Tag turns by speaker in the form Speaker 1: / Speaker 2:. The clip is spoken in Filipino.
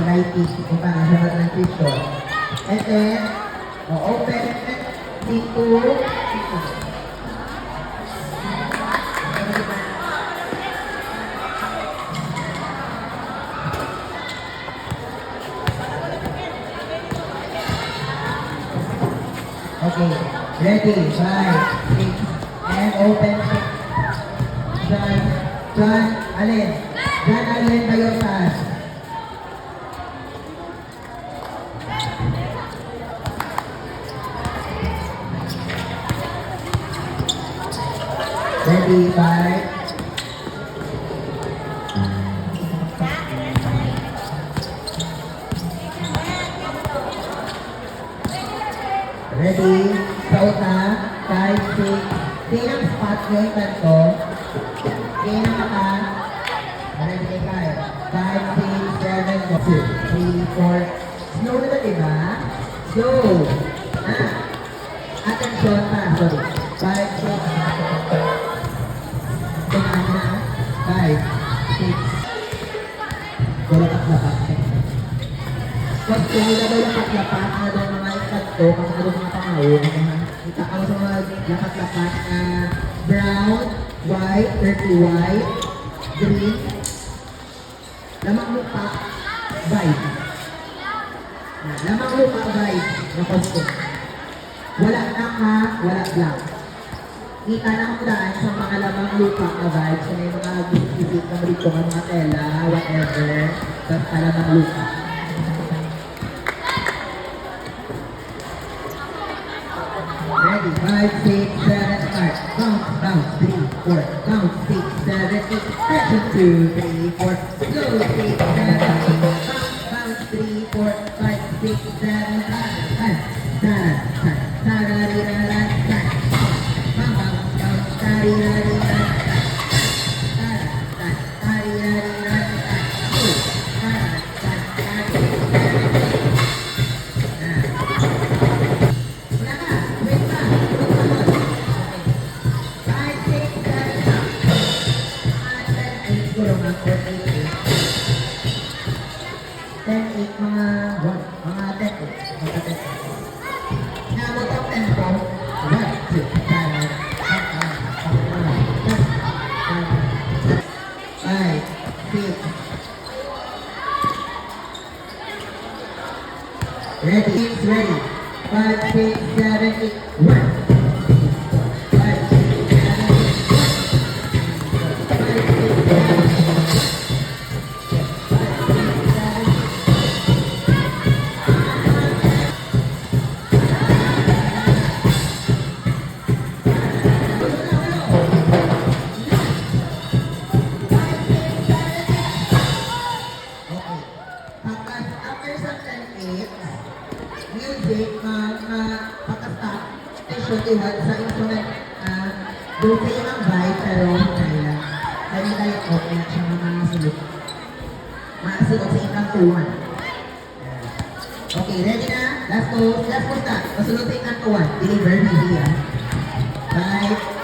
Speaker 1: writing kung paano siya mag-transition. And then, open dito. Okay, ready, 5, 6, and open. John, alin? John, alin ba yung taas? Ready, 5. Ready, saot na, 5, 6. Sige ang spot nyo yung kanto. Sige na mata. Ready, 5, 6, 7, 2, 3, 4. Slow na diba? Slow. Attention pa, sorry. 5, 6. Tingnan na. 5, 6. Lapak-lapak. Pag tumila daw lapak-lapak, ano daw mga ikanto, kung ano mga pangawin, itakaw sa mga lapak-lapak na brown, white, dirty white, green, lamang lupa, white. Lamang lupa, white, na kosto. Wala naka, wala black. Kita na ang daan sa mga lamang lupa na vibes, sa may mga bisik na rito, mga tela, whatever, basta lamang lupa. Ready, 5, 6, 7, start. Bounce, bounce, 3, 4. Bounce, 6, 7, 8. Action, 2, 3, 4. Slow, 6, 7, 8. Bounce, bounce, 3, 4, 5, 6, 7, 8. Ready, it's ready. 5, 6, 7, 8, 1. 5, 6, 7, 8, 5, 6, 7, 8. Music, pagka-stop, station sa instrument, doon kayo ng vibe, pero kaya tayo okay siya mga masulot. Masulot sa ikantuan. Okay, ready na? Last post na. Masulot sa ikantuan. Deliver, hindi yan. 5,